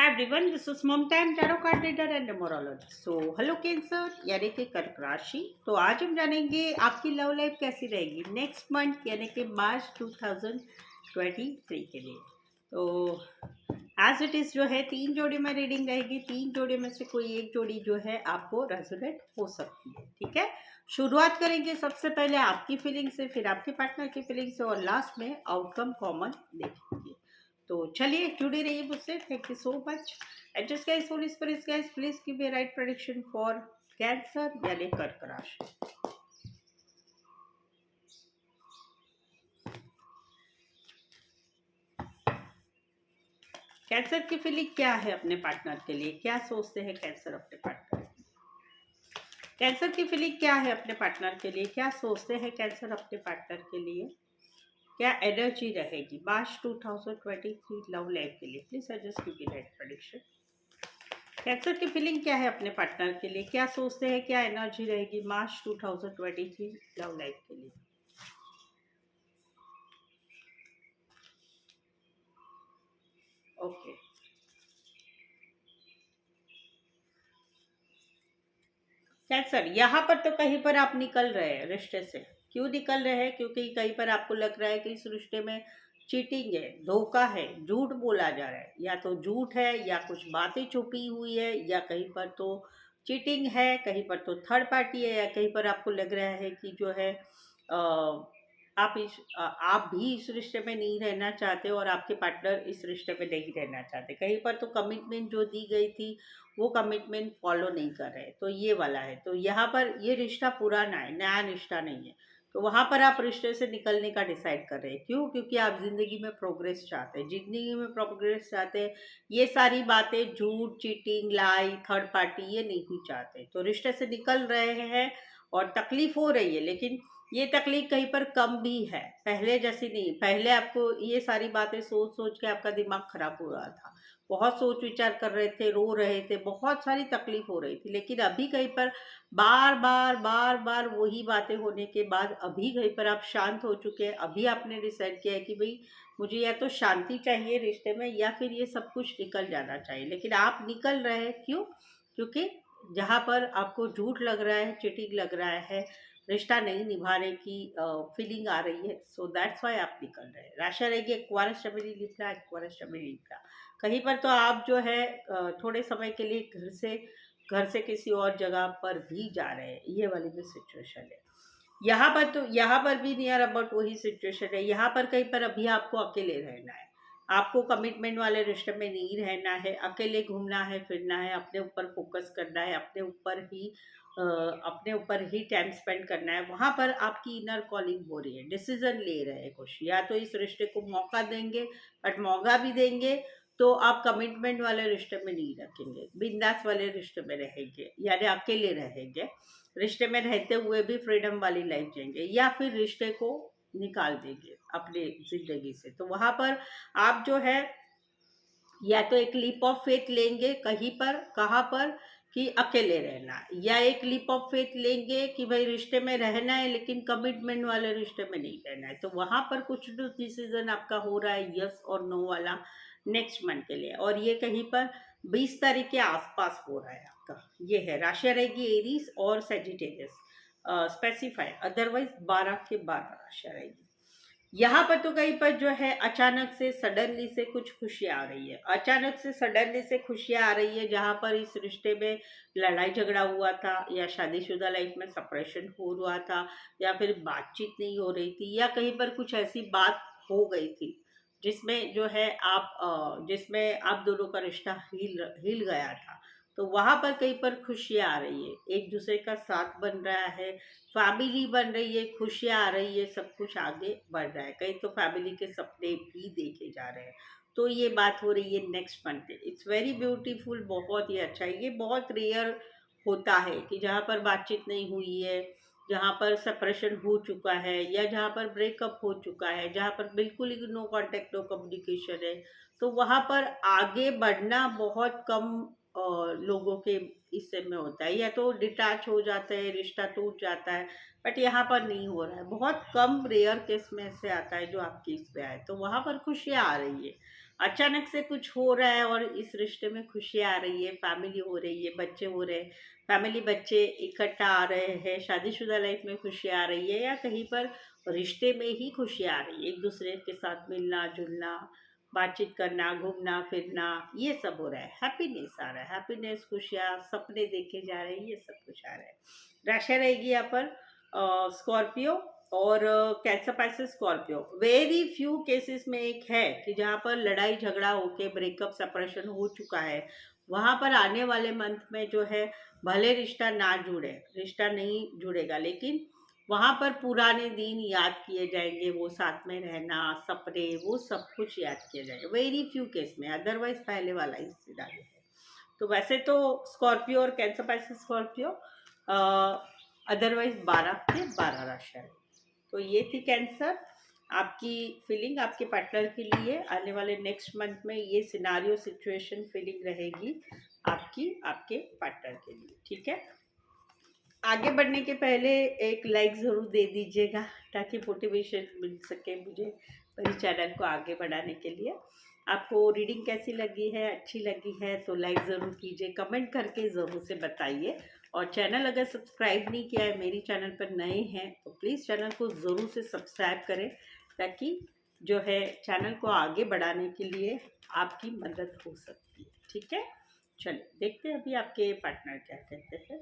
Hi everyone, this is Mamta, I'm tarot card reader and numerologist. So, hello Cancer, यानी कि कर्क राशि। तो आज हम जानेंगे आपकी लव लाइफ कैसी रहेगी नेक्स्ट मंथ यानी कि मार्च 2023 के लिए। तो एज इट इज़ जो है 3 जोड़ी में रीडिंग रहेगी। 3 जोड़ी में से कोई एक जोड़ी जो है आपको रेजोनेट हो सकती है। ठीक है, शुरुआत करेंगे सबसे पहले आपकी फीलिंग से, फिर आपके पार्टनर की फीलिंग से और लास्ट में आउटकम कॉमन देखेंगे। तो चलिए जुड़े रहिए मुझसे। Thank you so much. And just guys, holy spirits guys, please give me right prediction for cancer यानी कर्क राशि। कैंसर की फीलिंग क्या है अपने पार्टनर के लिए, क्या सोचते हैं कैंसर अपने पार्टनर? कैंसर की फीलिंग क्या है अपने पार्टनर के लिए, क्या सोचते हैं कैंसर अपने पार्टनर के लिए, क्या एनर्जी रहेगी मार्च 2023 लव लाइफ के लिए? Please just give me right prediction. Cancer की फीलिंग क्या है अपने पार्टनर के लिए, क्या सोचते हैं, क्या एनर्जी रहेगी मार्च 2023 लव लाइफ के लिए? ओके, कैंसर यहाँ पर तो कहीं पर आप निकल रहे हैं रिश्ते से। क्यों निकल रहे हैं? क्योंकि कहीं पर आपको लग रहा है कि इस रिश्ते में चीटिंग है, धोखा है, झूठ बोला जा रहा है। या तो झूठ है या कुछ बातें छुपी हुई है, या कहीं पर तो चीटिंग है, कहीं पर तो थर्ड पार्टी है, या कहीं पर आपको लग रहा है कि जो है आप भी इस रिश्ते में नहीं रहना चाहते और आपके पार्टनर इस रिश्ते में नहीं रहना चाहते। कहीं पर तो कमिटमेंट जो दी गई थी वो कमिटमेंट फॉलो नहीं कर रहे, तो ये वाला है। तो यहाँ पर ये रिश्ता पुराना है, नया रिश्ता नहीं है। तो वहाँ पर आप रिश्ते से निकलने का डिसाइड कर रहे हैं। क्यों? क्योंकि आप जिंदगी में प्रोग्रेस चाहते हैं, जिंदगी में प्रोग्रेस चाहते हैं। ये सारी बातें झूठ, चीटिंग, लाई, थर्ड पार्टी ये नहीं चाहते, तो रिश्ते से निकल रहे हैं। और तकलीफ हो रही है, लेकिन ये तकलीफ कहीं पर कम भी है, पहले जैसी नहीं। पहले आपको ये सारी बातें सोच सोच के आपका दिमाग खराब हो रहा था, बहुत सोच विचार कर रहे थे, रो रहे थे, बहुत सारी तकलीफ हो रही थी। लेकिन अभी कहीं पर बार बार वही बातें होने के बाद अभी कहीं पर आप शांत हो चुके हैं। अभी आपने डिसाइड किया है कि भाई मुझे या तो शांति चाहिए रिश्ते में, या फिर ये सब कुछ निकल जाना चाहिए। लेकिन आप निकल रहे हैं क्यों? क्योंकि जहाँ पर आपको झूठ लग रहा है, चिटिंग लग रहा है, रिश्ता नहीं निभाने की फीलिंग आ रही है, सो दैट्स वाई आप निकल रहे हैं। राशि रहेगी एक्वारियस, जमीनी लिब्रा, एक्वारियस जमीनी लिब्रा। कहीं पर तो आप जो है थोड़े समय के लिए घर से किसी और जगह पर भी जा रहे हैं, ये वाली भी सिचुएशन है। यहाँ पर भी नियर अबाउट वही सिचुएशन है। यहाँ पर कहीं पर अभी आपको अकेले रहना है, आपको कमिटमेंट वाले रिश्ते में नहीं रहना है, अकेले घूमना है, फिरना है, अपने ऊपर फोकस करना है, अपने ऊपर ही टाइम स्पेंड करना है। वहाँ पर आपकी इनर कॉलिंग हो रही है, डिसीजन ले रहे हैं कुछ। या तो इस रिश्ते को मौका देंगे, बट मौका भी देंगे तो आप कमिटमेंट वाले रिश्ते में नहीं रखेंगे, बिंदास वाले रिश्ते में रहेंगे, यानी अकेले रहेंगे। रिश्ते में रहते हुए भी फ्रीडम वाली लाइफ जिएंगे, या फिर रिश्ते को निकाल देंगे अपने जिंदगी से। तो वहां पर आप जो है या तो एक लीप ऑफ फेथ लेंगे कहीं पर, कहाँ पर, कि अकेले रहना, या एक लीप ऑफ फेथ लेंगे कि भाई रिश्ते में रहना है लेकिन कमिटमेंट वाले रिश्ते में नहीं रहना है। तो वहां पर कुछ जो डिसीजन आपका हो रहा है यस और नो वाला नेक्स्ट मंथ के लिए, और ये कहीं पर 20 तारीख के आसपास हो रहा है आपका। ये है राशि रहेगी एरीज और सेजिटेरियस, स्पेसिफाई, अदरवाइज 12 के 12 राशि रहेगी। यहाँ पर तो कहीं पर जो है अचानक से सडनली से कुछ खुशियाँ आ रही है, अचानक से सडनली से खुशियाँ आ रही है। जहाँ पर इस रिश्ते में लड़ाई झगड़ा हुआ था, या शादीशुदा लाइफ में सेपरेशन हो रहा था, या फिर बातचीत नहीं हो रही थी, या कहीं पर कुछ ऐसी बात हो गई थी जिसमें जो है जिसमें आप दोनों का रिश्ता हिल हिल गया था। तो वहां पर कहीं पर खुशियाँ आ रही है, एक दूसरे का साथ बन रहा है, फैमिली बन रही है, खुशियाँ आ रही है, सब कुछ आगे बढ़ रहा है। कहीं तो फैमिली के सपने भी देखे जा रहे हैं। तो ये बात हो रही है next month. It's very beautiful, बहुत ही अच्छा है। ये बहुत रेयर होता है कि जहाँ पर बातचीत नहीं हुई है, जहाँ पर सेपरेशन हो चुका है, या जहाँ पर ब्रेकअप हो चुका है, जहाँ पर बिल्कुल ही नो कांटेक्ट, नो कम्युनिकेशन है, तो वहाँ पर आगे बढ़ना बहुत कम लोगों के हिस्से में होता है। या तो डिटैच हो जाता है, रिश्ता टूट जाता है, बट यहाँ पर नहीं हो रहा है। बहुत कम रेयर केस में से आता है जो आपके केस पे आए, तो वहाँ पर खुशियाँ आ रही है। अचानक से कुछ हो रहा है और इस रिश्ते में खुशी आ रही है, फैमिली हो रही है, बच्चे हो रहे हैं, फैमिली बच्चे इकट्ठा आ रहे हैं, शादीशुदा लाइफ में खुशी आ रही है, या कहीं पर रिश्ते में ही खुशी आ रही है, एक दूसरे के साथ मिलना जुलना, बातचीत करना, घूमना फिरना, ये सब हो रहा है, हैप्पीनेस आ रहा है, हैप्पीनेस, खुशियाँ, सपने देखे जा रहे हैं, ये सब कुछ आ रहा है। राशि रहेगी यहाँ पर स्कॉर्पियो, और कैंसर पैसे स्कॉर्पियो। वेरी फ्यू केसेस में एक है कि जहाँ पर लड़ाई झगड़ा होके ब्रेकअप सेपरेशन हो चुका है, वहां पर आने वाले मंथ में जो है, भले रिश्ता ना जुड़े, रिश्ता नहीं जुड़ेगा, लेकिन वहां पर पुराने दिन याद किए जाएंगे, वो साथ में रहना, सपने, वो सब कुछ याद किया जाएगा, वेरी फ्यू केस में, अदरवाइज पहले वाला ही सिनारियो है। तो वैसे तो स्कॉर्पियो और कैंसर पैसे स्कॉर्पियो, अदरवाइज 12 के 12 राशि है। तो ये थी कैंसर, आपकी फीलिंग आपके पार्टनर के लिए आने वाले नेक्स्ट मंथ में, ये सिनारियो सिचुएशन फीलिंग रहेगी आपकी आपके पार्टनर के लिए। ठीक है, आगे बढ़ने के पहले एक लाइक ज़रूर दे दीजिएगा, ताकि मोटिवेशन मिल सके मुझे मेरे चैनल को आगे बढ़ाने के लिए। आपको रीडिंग कैसी लगी है, अच्छी लगी है तो लाइक ज़रूर कीजिए, कमेंट करके ज़रूर से बताइए। और चैनल अगर सब्सक्राइब नहीं किया है, मेरी चैनल पर नए हैं तो प्लीज़ चैनल को ज़रूर से सब्सक्राइब करें, ताकि जो है चैनल को आगे बढ़ाने के लिए आपकी मदद हो सकती है। ठीक है, चलिए देखते हैं अभी आपके पार्टनर क्या कहते हैं।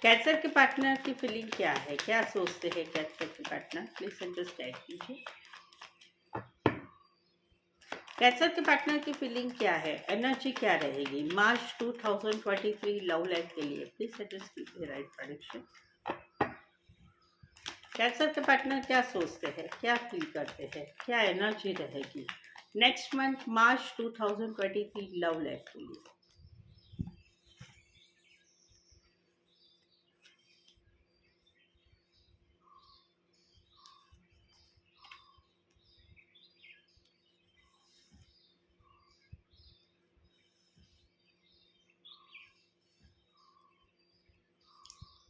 कैंसर के पार्टनर की फीलिंग क्या है, क्या सोचते हैं कैंसर के पार्टनर, प्लीज अंडरस्टैंड कीजिए। कैंसर के पार्टनर की फीलिंग क्या है, एनर्जी क्या रहेगी मार्च 2023 लव लाइफ के लिए, प्लीज सजेस्ट कीजिए राइट प्रेडिक्शन। कैंसर के पार्टनर क्या सोचते हैं, क्या फील करते हैं, क्या एनर्जी रहेगी नेक्स्ट मंथ मार्च 2023 लव लाइफ के लिए।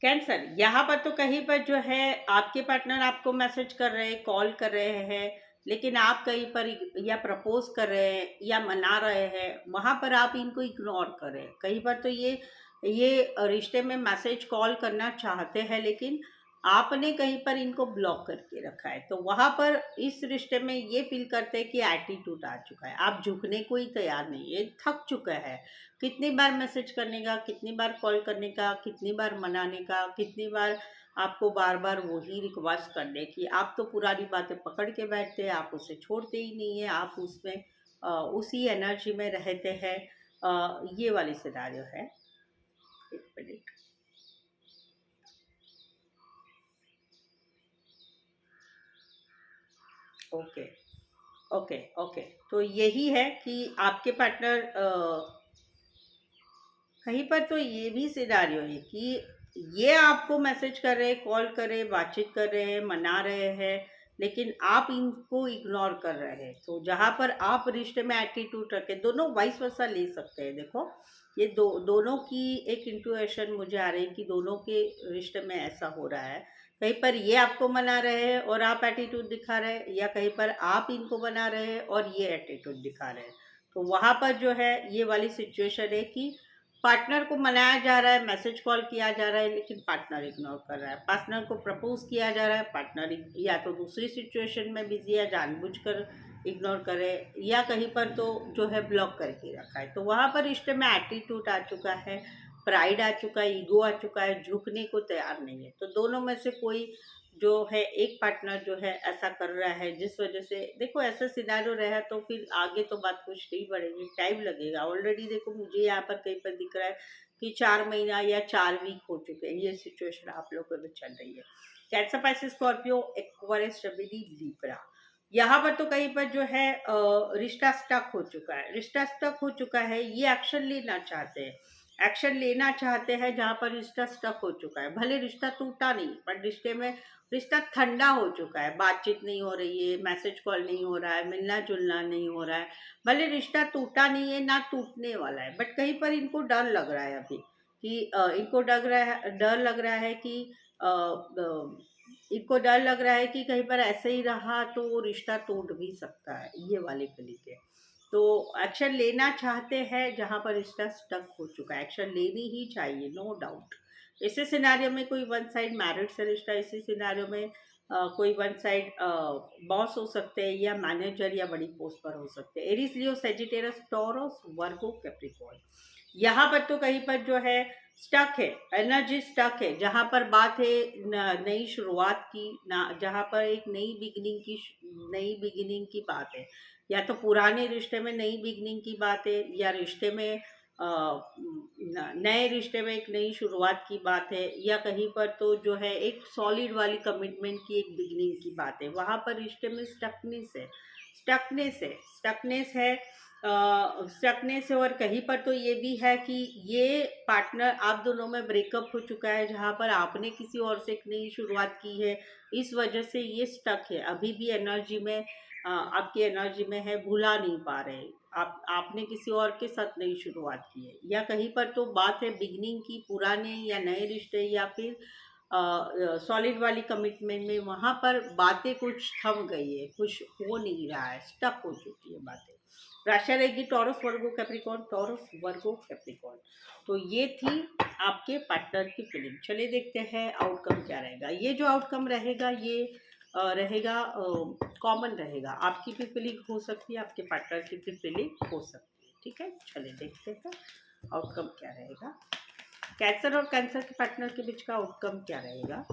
कैंसर, यहाँ पर तो कहीं पर जो है आपके पार्टनर आपको मैसेज कर रहे हैं, कॉल कर रहे हैं, लेकिन आप कहीं पर या प्रपोज कर रहे हैं या मना रहे हैं, वहां पर आप इनको इग्नोर कर रहे हैं। कहीं पर तो ये रिश्ते में मैसेज कॉल करना चाहते हैं, लेकिन आपने कहीं पर इनको ब्लॉक करके रखा है, तो वहां पर इस रिश्ते में ये फील करते हैं कि एटीट्यूड आ चुका है, आप झुकने को ही तैयार नहीं है, थक चुका है। कितनी बार मैसेज करने का, कितनी बार कॉल करने का, कितनी बार मनाने का, कितनी बार आपको बार बार वही रिक्वेस्ट करने की, आप तो पुरानी बातें पकड़ के बैठते हैं, आप उसे छोड़ते ही नहीं है, आप उसमें उसी एनर्जी में रहते हैं। ये वाली सिनारियो है। एक मिनट। ओके, ओके, ओके, तो यही है कि आपके पार्टनर कहीं पर तो ये भी सिनारियो है कि ये आपको मैसेज कर रहे हैं, कॉल कर रहे हैं, बातचीत कर रहे हैं, मना रहे हैं, लेकिन आप इनको इग्नोर कर रहे हैं। तो जहाँ पर आप रिश्ते में एटीट्यूड रखें, दोनों वाइस वर्सा ले सकते हैं। देखो, ये दोनों की एक इंट्यूएशन मुझे आ रही है कि दोनों के रिश्ते में ऐसा हो रहा है। कहीं पर ये आपको मना रहे हैं और आप एटीट्यूड दिखा रहे हैं, या कहीं पर आप इनको मना रहे हैं और ये एटीट्यूड दिखा रहे हैं। तो वहाँ पर जो है ये वाली सिचुएशन है कि पार्टनर को मनाया जा रहा है, मैसेज कॉल किया जा रहा है, लेकिन पार्टनर इग्नोर कर रहा है। पार्टनर को प्रपोज किया जा रहा है, पार्टनर या तो दूसरी सिचुएशन में बिजी है, जानबूझकर इग्नोर करे, या कहीं पर तो जो है ब्लॉक करके रखा है। तो वहाँ पर रिश्ते में एटीट्यूड आ चुका है, प्राइड आ चुका है, ईगो आ चुका है, झुकने को तैयार नहीं है। तो दोनों में से कोई जो है, एक पार्टनर जो है ऐसा कर रहा है, जिस वजह से देखो ऐसा सिनारियो रहा तो फिर आगे तो बात कुछ नहीं बढ़ेगी, टाइम लगेगा। ऑलरेडी देखो मुझे यहाँ पर कहीं पर दिख रहा है कि 4 महीना या 4 वीक हो चुके हैं, ये सिचुएशन आप लोगों में चल रही है। कैंसर पाइसेस स्कॉर्पियो एक्वारियस जमिनी लिब्रा, यहाँ पर तो कहीं पर जो है रिश्ता स्टक हो चुका है, रिश्ता स्टक हो चुका है, ये एक्शन लेना चाहते हैं, एक्शन लेना चाहते हैं जहाँ पर रिश्ता स्टक हो चुका है, भले रिश्ता टूटा नहीं पर रिश्ते में रिश्ता ठंडा हो चुका है, बातचीत नहीं हो रही है, मैसेज कॉल नहीं हो रहा है, मिलना जुलना नहीं हो रहा है। भले रिश्ता टूटा नहीं है ना टूटने वाला है, बट कहीं पर इनको डर लग रहा है अभी कि डर लग रहा है कि इनको डर लग रहा है कि कहीं पर ऐसे ही रहा तो वो रिश्ता टूट भी सकता है, ये वाली फीलिंग है। तो एक्शन लेना चाहते हैं जहां पर रिश्ता स्टक हो चुका है, एक्शन लेनी ही चाहिए, नो डाउट। इसी सिनारियो में कोई वन साइड मैरिड से रिश्ता, इसी सिनारियो में कोई वन साइड बॉस हो सकते हैं या मैनेजर या बड़ी पोस्ट पर हो सकते हैं, Aries Leo Sagittarius Taurus Virgo Capricorn. यहाँ पर तो कहीं पर जो है स्टक है, एनर्जी स्टक है, जहां पर बात है नई शुरुआत की ना, जहां पर एक नई बिगिनिंग की बात है, या तो पुराने रिश्ते में नई बिगनिंग की बात है या रिश्ते में नए रिश्ते में एक नई शुरुआत की बात है, या कहीं पर तो जो है एक सॉलिड वाली कमिटमेंट की एक बिगनिंग की बात है। वहां पर रिश्ते में स्टकनेस है स्टकनेस है। और कहीं पर तो ये भी है कि ये पार्टनर आप दोनों में ब्रेकअप हो चुका है, जहां पर आपने किसी और से एक नई शुरुआत की है, इस वजह से ये स्टक है, अभी भी एनर्जी में आपकी एनर्जी में है, भुला नहीं पा रहे। आपने किसी और के साथ नई शुरुआत की है, या कहीं पर तो बात है बिगनिंग की, पुराने या नए रिश्ते या फिर सॉलिड वाली कमिटमेंट में, वहां पर बातें कुछ थम गई है, कुछ हो नहीं रहा है, स्टक हो चुकी है बातें। राशि रहेगी taurus Virgo Capricorn, taurus Virgo Capricorn. तो ये थी आपके पार्टनर की फीलिंग। चलिए देखते हैं आउटकम क्या रहेगा। ये जो आउटकम रहेगा ये रहेगा कॉमन रहेगा, आपकी भी फीलिंग हो सकती है, आपके पार्टनर की भी फीलिंग हो सकती है। ठीक है, चलिए देखते हैं आउटकम क्या रहेगा। कैंसर और कैंसर के पार्टनर के बीच का आउटकम क्या रहेगा।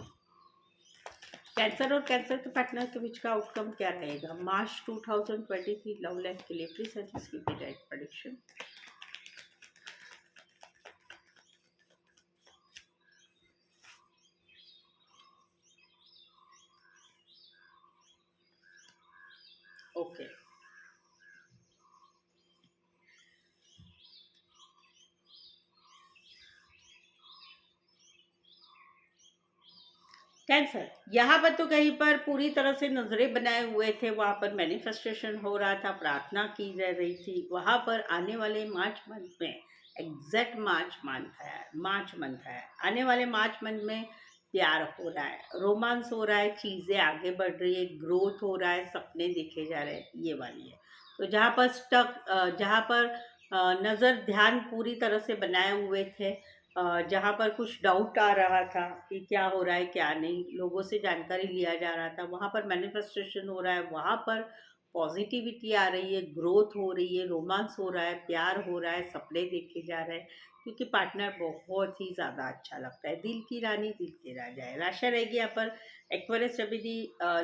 कैंसर और कैंसर के पार्टनर के बीच का आउटकम क्या रहेगा मार्च 2023 लव लाइफ के लिए। प्लीज सजेस्ट कीजिए राइट प्रेडिक्शन। ओके, कैंसर यहाँ पर तो कहीं पर पूरी तरह से नजरें बनाए हुए थे, वहां पर मैनिफेस्टेशन हो रहा था, प्रार्थना की जा रही थी। वहां पर आने वाले मार्च मंथ में, एग्जैक्ट मार्च मंथ है, आने वाले मार्च मंथ में प्यार हो रहा है, रोमांस हो रहा है, चीजें आगे बढ़ रही है, ग्रोथ हो रहा है, सपने देखे जा रहे हैं, ये वाली है। तो जहाँ पर नजर ध्यान पूरी तरह से बनाए हुए थे, जहाँ पर कुछ डाउट आ रहा था कि क्या हो रहा है क्या नहीं, लोगों से जानकारी लिया जा रहा था, वहाँ पर मैनिफेस्टेशन हो रहा है, वहाँ पर पॉजिटिविटी आ रही है, ग्रोथ हो रही है, रोमांस हो रहा है, प्यार हो रहा है, सपने देखे जा रहे हैं, क्योंकि पार्टनर बहुत ही ज़्यादा अच्छा लगता है, दिल की रानी दिल के राजा है। राशि रहेगी यहाँ पर एक्वेरियस, जमिनी,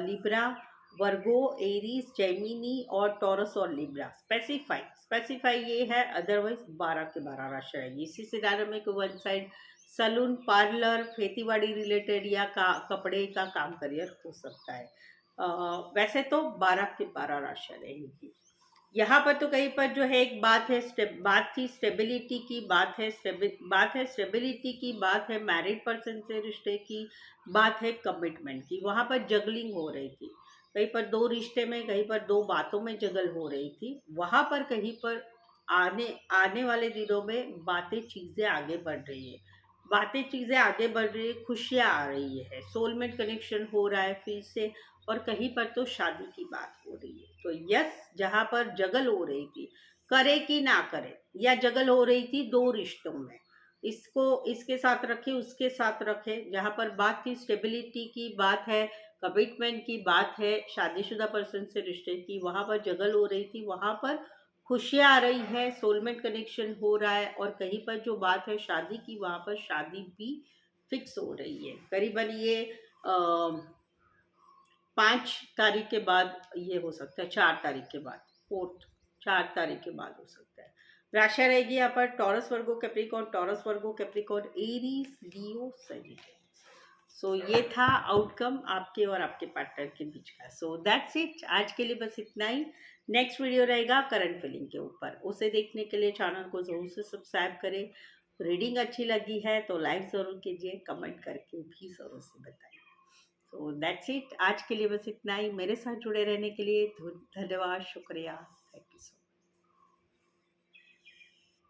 लिब्रा, वर्गो, एरीज, जेमिनी और टॉरस और लिब्रा। स्पेसिफाई ये है, अदरवाइज 12 के 12 राशि रहेगी। इसी सिनारियो में कोई वन साइड सलून, पार्लर, खेतीबाड़ी रिलेटेड या कपड़े का काम करियर हो सकता है। वैसे तो 12 के 12 राशि रहेगी। यहाँ पर तो कहीं पर जो है एक बात है, बात थी स्टेबिलिटी की, स्टेबिलिटी की, बात है मैरिड पर्सन से रिश्ते की, बात है कमिटमेंट की। वहाँ पर जगलिंग हो रही थी, कहीं पर दो रिश्ते में, कहीं पर दो बातों में जगल हो रही थी। वहाँ पर कहीं पर आने आने वाले दिनों में चीजें आगे बढ़ रही है, चीजें आगे बढ़ रही है, खुशियाँ आ रही है, सोलमेट कनेक्शन हो रहा है फिर से, और कहीं पर तो शादी की बात हो रही है। तो यस, जहाँ पर जगल हो रही थी, करे कि ना करे, या जगल हो रही थी दो रिश्तों में, इसको इसके साथ रखे उसके साथ रखे, जहाँ पर बात थी स्टेबिलिटी की, बात है कमिटमेंट की, बात है शादीशुदा पर्सन से रिश्ते की, वहां पर जगल हो रही थी, वहां पर खुशियाँ आ रही है, सोलमेट कनेक्शन हो रहा है, और कहीं पर जो बात है शादी की, वहां पर शादी भी फिक्स हो रही है। करीबन ये 5 तारीख के बाद ये हो सकता है, 4 तारीख के बाद, 4 तारीख के बाद हो सकता है। राशि रहेगी यहाँ पर टॉरस वर्गो कैप्रिकॉर्न, एरीज, लियो, सजिटेरियस। सो ये था आउटकम आपके और आपके पार्टनर के बीच का। सो दैट्स इट, आज के लिए बस इतना ही। नेक्स्ट वीडियो रहेगा करंट फीलिंग के ऊपर, उसे देखने के लिए चैनल को जरूर से सब्सक्राइब करें, रीडिंग अच्छी लगी है तो लाइक ज़रूर कीजिए, कमेंट करके भी ज़रूर से बताइए। तो दैट्स इट, आज के लिए बस इतना ही। मेरे साथ जुड़े रहने के लिए धन्यवाद, शुक्रिया।